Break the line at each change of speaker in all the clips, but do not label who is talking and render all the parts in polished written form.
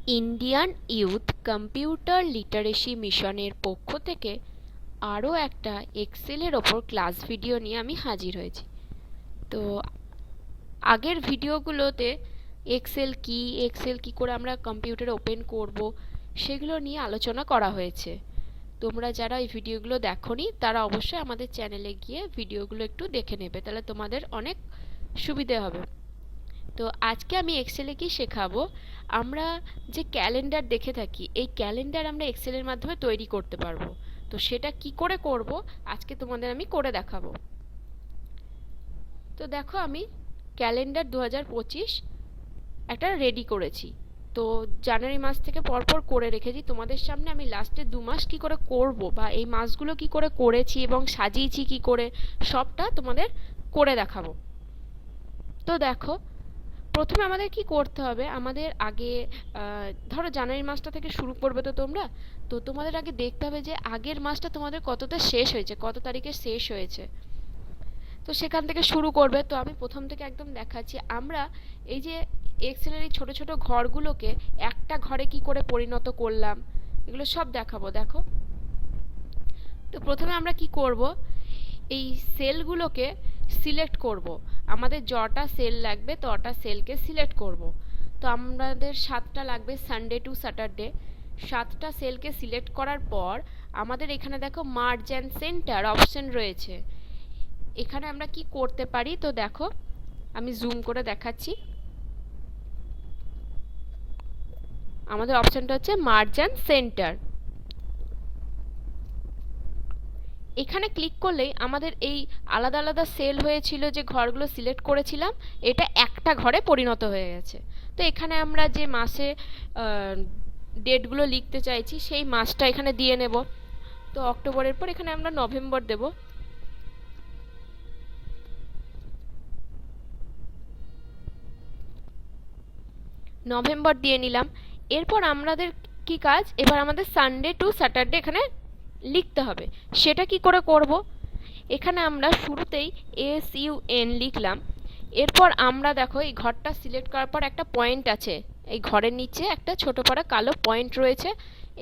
Indian youth computer literacy মিশনের পক্ষ থেকে আরও একটা এক্সেলের ওপর ক্লাস ভিডিও নিয়ে আমি হাজির হয়েছি। তো আগের ভিডিওগুলোতে এক্সেল কি করে আমরা কম্পিউটারে ওপেন করব সেগুলো নিয়ে আলোচনা করা হয়েছে। তোমরা যারা এই ভিডিওগুলো দেখোনি তারা অবশ্যই আমাদের চ্যানেলে গিয়ে ভিডিওগুলো একটু দেখে নেবে, তাহলে তোমাদের অনেক সুবিধে হবে। তো আজকে আমি এক্সেলে কি শেখাবো, আমরা যে ক্যালেন্ডার দেখে থাকি এই ক্যালেন্ডার আমরা এক্সেলের মাধ্যমে তৈরি করতে পারবো। তো সেটা কি করে করব আজকে তোমাদের আমি করে দেখাবো। তো দেখো আমি ক্যালেন্ডার 2025 একটা রেডি করেছি। তো জানুয়ারি মাস থেকে পরপর করে রেখেছি, তোমাদের সামনে আমি লাস্টে 2 মাস কি করে করব বা এই মাসগুলো কি করে করেছি এবং সাজিয়েছি কি করে সবটা তোমাদের করে দেখাবো। তো দেখো প্রথমে আমাদের কি করতে হবে, আমাদের আগে ধরো জানুয়ারি মাসটা থেকে শুরু করবে তো তোমরা, তো তোমাদের আগে দেখতে হবে যে আগের মাসটা তোমাদের কতটা শেষ হয়েছে, কত তারিখে শেষ হয়েছে। তো সেখান থেকে শুরু করবে। তো আমি প্রথম থেকে একদম দেখাচ্ছি। আমরা এই যে এক্সেলের এই ছোট ছোট ঘরগুলোকে একটা ঘরে কি করে পরিণত করলাম এগুলো সব দেখাবো। দেখো তো প্রথমে আমরা কি করব, এই সেলগুলোকে সিলেক্ট করব। আমাদের যটা সেল লাগবে তটা সেলকে সিলেক্ট করব। তো আমাদের 7টা লাগবে সানডে টু স্যাটারডে। 7টা সেলকে সিলেক্ট করার পর আমাদের এখানে দেখো মার্জ অ্যান্ড সেন্টার অপশন রয়েছে। এখানে আমরা কি করতে পারি, তো দেখো আমি জুম করে দেখাচ্ছি। আমাদের অপশনটা হচ্ছে মার্জ অ্যান্ড সেন্টার। এখানে ক্লিক করলেই আমাদের এই আলাদা আলাদা সেল হয়েছিল যে ঘরগুলো সিলেক্ট করেছিলাম এটা একটা ঘরে পরিণত হয়ে গেছে। তো এখানে আমরা যে মাসে ডেটগুলো লিখতে চাইছি সেই মাসটা এখানে দিয়ে নেব। তো অক্টোবরের পর এখানে আমরা নভেম্বর দেব। নভেম্বর দিয়ে নিলাম। এরপর আমাদের কি কাজ, এবার আমাদের সানডে টু স্যাটারডে এখানে লিখতে হবে। সেটা কি করে করব, এখানে আমরা শুরুতেই SUN লিখলাম। এরপর আমরা দেখো এই ঘরটা সিলেক্ট করার পর একটা পয়েন্ট আছে, এই ঘরের নিচে একটা ছোট পারা কালো পয়েন্ট রয়েছে।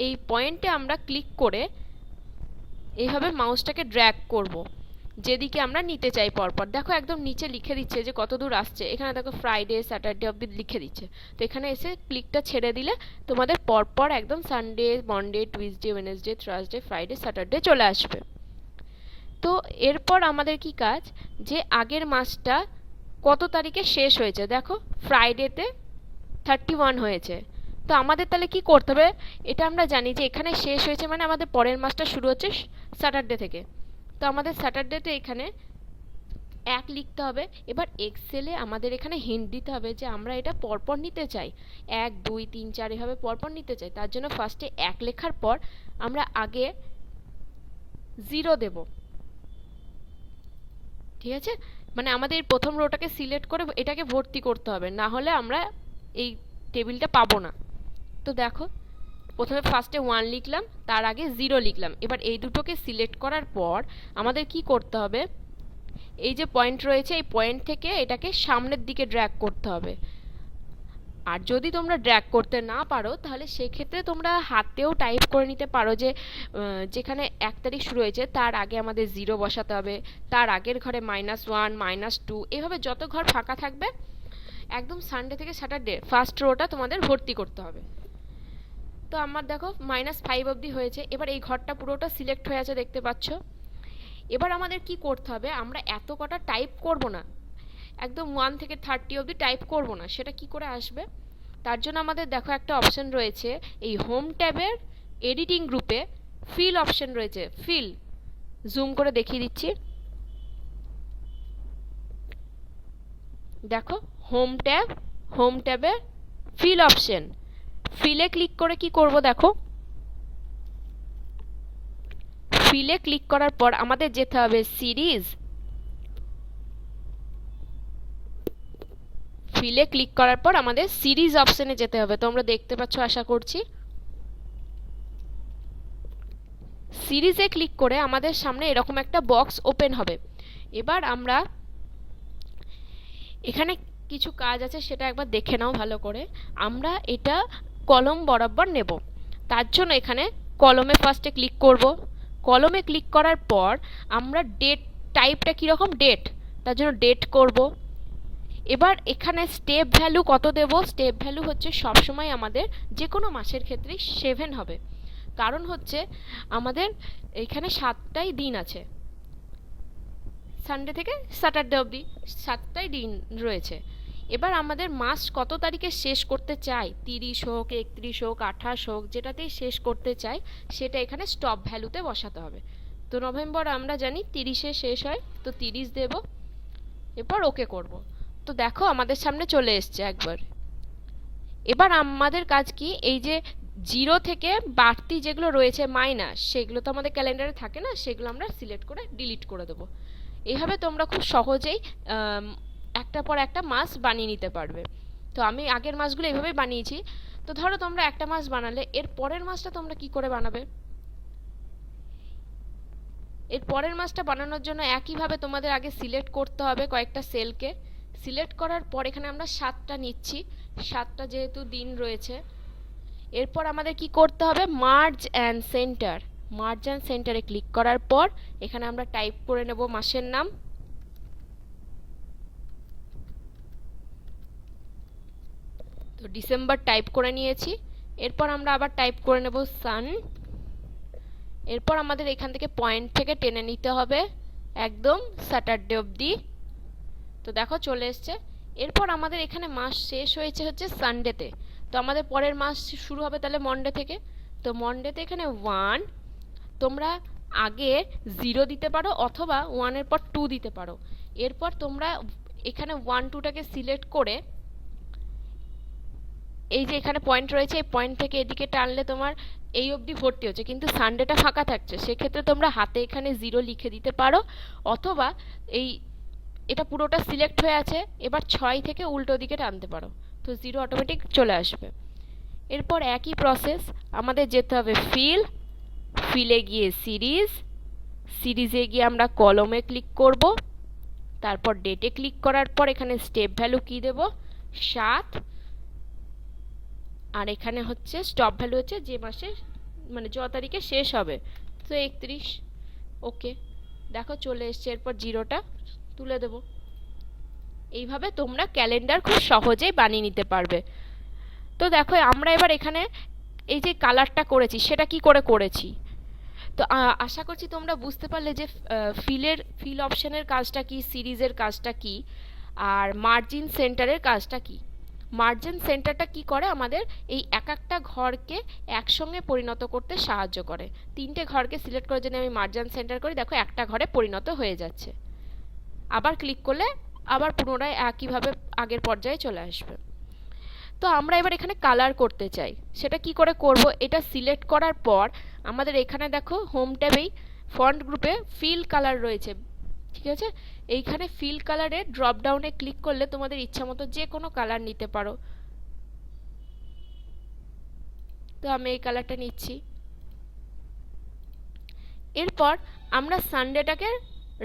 এই পয়েন্টে আমরা ক্লিক করে এইভাবে মাউসটাকে ড্র্যাগ করব যেদিকে আমরা নিতে চাই। পরপর দেখো একদম নিচে লিখে দিচ্ছে যে কত দূর আসছে। এখানে দেখো ফ্রাইডে স্যাটারডে অবধি লিখে দিচ্ছে। তো এখানে এসে ক্লিকটা ছেড়ে দিলে তোমাদের পরপর একদম Sunday, Monday, Tuesday, Wednesday, Thursday, Friday, Saturday চলে আসবে। তো এরপর আমাদের কি কাজ, যে আগের মাসটা কত তারিখে শেষ হয়েছে, দেখো ফ্রাইডেতে 31 হয়েছে। তো আমাদের তাহলে কি করতে হবে, এটা আমরা জানি যে এখানে শেষ হয়েছে মানে আমাদের পরের মাসটা শুরু হচ্ছে স্যাটারডে থেকে। তো আমাদের স্যাটারডেতে এখানে 1 লিখতে হবে। এবার এক্সেলে আমাদের এখানে হিন্ট দিতে হবে যে আমরা এটা পরপর নিতে চাই, 1 2 3 4 এভাবে পরপর নিতে চাই। তার জন্য ফার্স্টে 1 লেখার পর আমরা আগে 0 দেব। ঠিক আছে, মানে আমাদের প্রথম রোটাকে সিলেক্ট করে এটাকে ভর্তি করতে হবে, না হলে আমরা এই টেবিলটা পাবো না। তো দেখো প্রথমে ফার্স্টে 1 লিখলাম, তার আগে 0 লিখলাম। এবার এই দুটোকে সিলেক্ট করার পর আমাদের কি করতে হবে, এই যে পয়েন্ট রয়েছে এই পয়েন্ট থেকে এটাকে সামনের দিকে ড্র্যাগ করতে হবে। আর যদি তোমরা ড্র্যাগ করতে না পারো তাহলে সেক্ষেত্রে তোমরা হাতেও টাইপ করে নিতে পারো যে যেখানে 1 তারিখ শুরু হয়েছে তার আগে আমাদের 0 বসাতে হবে, তার আগের ঘরে -1 -2 এভাবে যত ঘর ফাঁকা থাকবে একদম সানডে থেকে স্যাটারডে ফার্স্ট রোটা তোমাদের ভর্তি করতে হবে। তো আমার দেখো -5 অবধি হয়েছে। এবার এই ঘরটা পুরোটা সিলেক্ট হয়ে আছে দেখতে পাচ্ছ। এবার আমাদের কি করতে হবে, আমরা এত কটা টাইপ করব না, একদম 1 থেকে 30 অবধি টাইপ করব না। সেটা কি করে আসবে, তার জন্য আমাদের দেখো একটা অপশন রয়েছে এই হোম ট্যাবের এডিটিং গ্রুপে ফিল অপশন রয়েছে। ফিল জুম করে দেখিয়ে দিচ্ছি। দেখো হোম ট্যাবে ফিল অপশন, ফিলে ক্লিক করে কি করব, দেখো ফিলে ক্লিক করার পর আমাদের যেতে হবে সিরিজ। ফিলে ক্লিক করার পর আমাদের সিরিজ অপশনে যেতে হবে। তোমরা দেখতে পাচ্ছ আশা করছি। সিরিজে ক্লিক করে আমাদের সামনে এরকম একটা বক্স ওপেন হবে। এবার আমরা এখানে কিছু কাজ আছে সেটা একবার দেখে নাও ভালো করে। আমরা এটা কলম বরাবর নেব। তার জন্য এখানে কলমে ফার্স্টে ক্লিক করব। কলমে ক্লিক করার পর আমরা ডেট টাইপটা কীরকম, ডেট, তার জন্য ডেট করব। এবার এখানে স্টেপ ভ্যালু কত দেব? স্টেপ ভ্যালু হচ্ছে সবসময় আমাদের যে কোনো মাসের ক্ষেত্রেই 7 হবে, কারণ হচ্ছে আমাদের এখানে 7টাই দিন আছে, সানডে থেকে স্যাটারডে অবধি 7টাই দিন রয়েছে। এবার আমাদের মাস কত তারিখে শেষ করতে চাই, 30 হোক, 31 হোক, 28 হোক, যেটাতেই শেষ করতে চাই সেটা এখানে স্টপ ভ্যালুতে বসাতে হবে। তো নভেম্বর আমরা জানি 30-এ শেষ হয়, তো 30 দেব, এরপর ওকে করব। তো দেখো আমাদের সামনে চলে এসছে একবার। এবার আমাদের কাজ কি, এই যে 0 থেকে বাড়তি যেগুলো রয়েছে মাইনাস, সেগুলো তো আমাদের ক্যালেন্ডারে থাকে না, সেগুলো আমরা সিলেক্ট করে ডিলিট করে দেবো। এইভাবে তোমরা খুব সহজেই একটার পর একটা মাস বানিয়ে নিতে পারবে। তো আমি আগের মাসগুলো এইভাবেই বানিয়েছি। তো ধরো তোমরা একটা মাস বানালে, এর পরের মাসটা তোমরা কি করে বানাবে? এর পরের মাসটা বানানোর জন্য একইভাবে তোমাদের আগে সিলেক্ট করতে হবে কয়েকটা সেলকে। সিলেক্ট করার পর এখানে আমরা 7টা নিচ্ছি, 7টা যেহেতু দিন রয়েছে। এরপর আমাদের কি করতে হবে, merge and centre. Merge and সেন্টারে ক্লিক করার পর এখানে আমরা টাইপ করে নেব মাসের নাম। তো ডিসেম্বর টাইপ করে নিয়েছি। এরপর আমরা আবার টাইপ করে নেব সান। এরপর আমাদের এখান থেকে পয়েন্ট থেকে টেনে নিতে হবে একদম স্যাটারডে অবধি। তো দেখো চলে এসছে। এরপর আমাদের এখানে মাস শেষ হয়েছে হচ্ছে সানডেতে, তো আমাদের পরের মাস শুরু হবে তাহলে মন্ডে থেকে। তো মন্ডেতে এখানে 1, তোমরা আগে 0 দিতে পারো অথবা 1-এর পর 2 দিতে পারো। এরপর তোমরা এখানে 1-2টাকে সিলেক্ট করে এই যে এখানে পয়েন্ট রয়েছে, এই পয়েন্ট থেকে এদিকে টানলে তোমার এই অবধি ভর্তি হচ্ছে, কিন্তু সানডেটা ফাঁকা থাকছে, সেক্ষেত্রে তোমরা হাতে এখানে 0 লিখে দিতে পারো, অথবা এটা পুরোটা সিলেক্ট হয়ে আছে, এবার 6 থেকে উল্টো দিকে টানতে পারো, তো 0 অটোমেটিক চলে আসবে। এরপর একই প্রসেস আমাদের যেতে হবে ফিলে গিয়ে সিরিজে গিয়ে আমরা কলমে ক্লিক করব। তারপর ডেটে ক্লিক করার পর এখানে স্টেপ ভ্যালু কি দেব, 7, আর এখানে হচ্ছে স্টপ ভ্যালু হচ্ছে যে মাসে মানে য তারিখে শেষ হবে, তো 31। ওকে, দেখো চলে এসছে। এরপর 0টা তুলে দেব। এইভাবে তোমরা ক্যালেন্ডার খুব সহজেই বানিয়ে নিতে পারবে। তো দেখো আমরা এবার এখানে এই যে কালারটা করেছি সেটা কি করে করেছি। তো আশা করছি তোমরা বুঝতে পারলে যে ফিল অপশানের কাজটা কি, সিরিজের কাজটা কি, আর মার্জিন সেন্টারের কাজটা কি। মার্জিন সেন্টারটা কি করে, আমাদের এই একটা ঘরকে একসঙ্গে পরিণত করতে সাহায্য করে। 3টে ঘরকে সিলেক্ট করে যদি আমি মার্জিন সেন্টার করি, দেখো একটা ঘরে পরিণত হয়ে যাচ্ছে। আবার ক্লিক করলে আবার পুনরায় একইভাবে আগের পর্যায়ে চলে আসবে। তো আমরা এবার এখানে কালার করতে চাই, সেটা কি করে করব, এটা সিলেক্ট করার পর আমাদের এখানে দেখো হোম ট্যাবেই ফন্ট গ্রুপে ফিল কালার রয়েছে, ঠিক আছে। এইখানে ফিল কালারে ড্রপ ডাউনে ক্লিক করলে তোমাদের ইচ্ছা মতো যে কোনো কালার নিতে পারো। তো আমি এই কালারটা নিচ্ছি। এরপর আমরা সানডেটাকে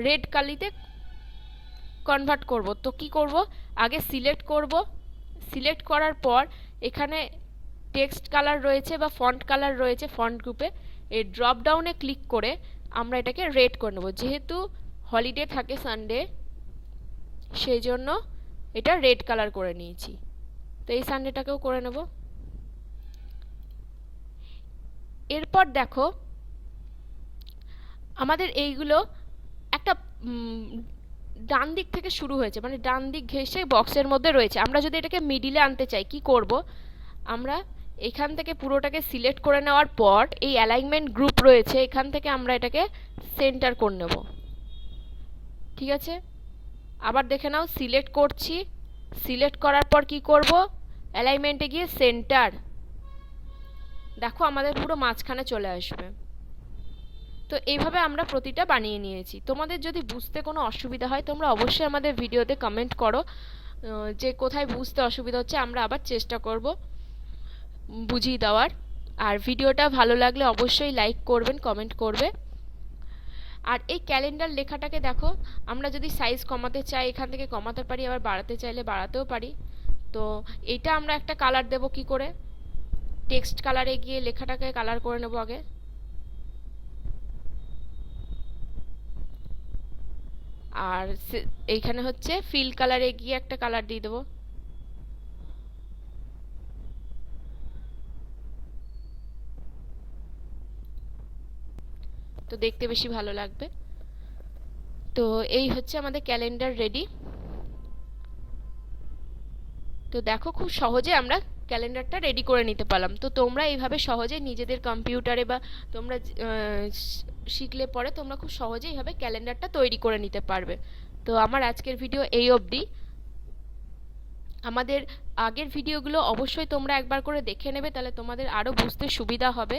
রেড কালিতে কনভার্ট করব। তো কি করব, আগে সিলেক্ট করব, সিলেক্ট করার পর এখানে টেক্সট কালার রয়েছে বা ফন্ট কালার রয়েছে ফন্ট গ্রুপে, এই ড্রপ ডাউনে ক্লিক করে আমরা এটাকে রেড করে নেব। যেহেতু হলিডে থাকে সানডে, সেই জন্য এটা রেড কালার করে নিয়েছি। তো এই সানডেটাকেও করে নেব। এরপর দেখো আমাদের এইগুলো একটা ডান দিক থেকে শুরু হয়েছে, মানে ডান দিক ঘেঁষে বক্সের মধ্যে রয়েছে। আমরা যদি এটাকে মিডিলে আনতে চাই কি করব, আমরা এখান থেকে পুরোটাকে সিলেক্ট করে নেওয়ার পর এই অ্যালাইনমেন্ট গ্রুপ রয়েছে, এখান থেকে আমরা এটাকে সেন্টার করে নেব, ঠিক আছে। আবার দেখে নাও, সিলেক্ট করছি, সিলেক্ট করার পর কি করব, অ্যালাইনমেন্টে গিয়ে সেন্টার, দেখো আমাদের পুরো মাঝখানে চলে আসবে। তো এইভাবে আমরা প্রতিটা বানিয়ে নিয়েছি। তোমাদের যদি বুঝতে কোনো অসুবিধা হয় তোমরা অবশ্যই আমাদের ভিডিওতে কমেন্ট করো যে কোথায় বুঝতে অসুবিধা হচ্ছে, আমরা আবার চেষ্টা করব বুঝিয়ে দেওয়ার। আর ভিডিওটা ভালো লাগলে অবশ্যই লাইক করবেন, কমেন্ট করবে। আর এই ক্যালেন্ডার লেখাটাকে দেখো, আমরা যদি সাইজ কমাতে চাই এখান থেকে কমাতে পারি, আবার বাড়াতে চাইলে বাড়াতেও পারি। তো এটা আমরা একটা কালার দেব কি করে, টেক্সট কালারে গিয়ে লেখাটাকে কালার করে নেবো আগে। আর এইখানে হচ্ছে ফিল কালারে গিয়ে একটা কালার দিয়ে দেবো। তো দেখতে বেশি ভালো লাগবে। তো এই হচ্ছে আমাদের ক্যালেন্ডার রেডি। তো দেখো খুব সহজে আমরা ক্যালেন্ডারটা রেডি করে নিতে পারলাম। তো তোমরা এইভাবে সহজে নিজেদের কম্পিউটারে বা তোমরা শিখলে পরে তোমরা খুব সহজে এইভাবে ক্যালেন্ডারটা তৈরি করে নিতে পারবে। তো আমার আজকের ভিডিও এই অবধি। আমাদের আগের ভিডিওগুলো অবশ্যই তোমরা একবার করে দেখে নেবে, তাহলে তোমাদের আরও বুঝতে সুবিধা হবে।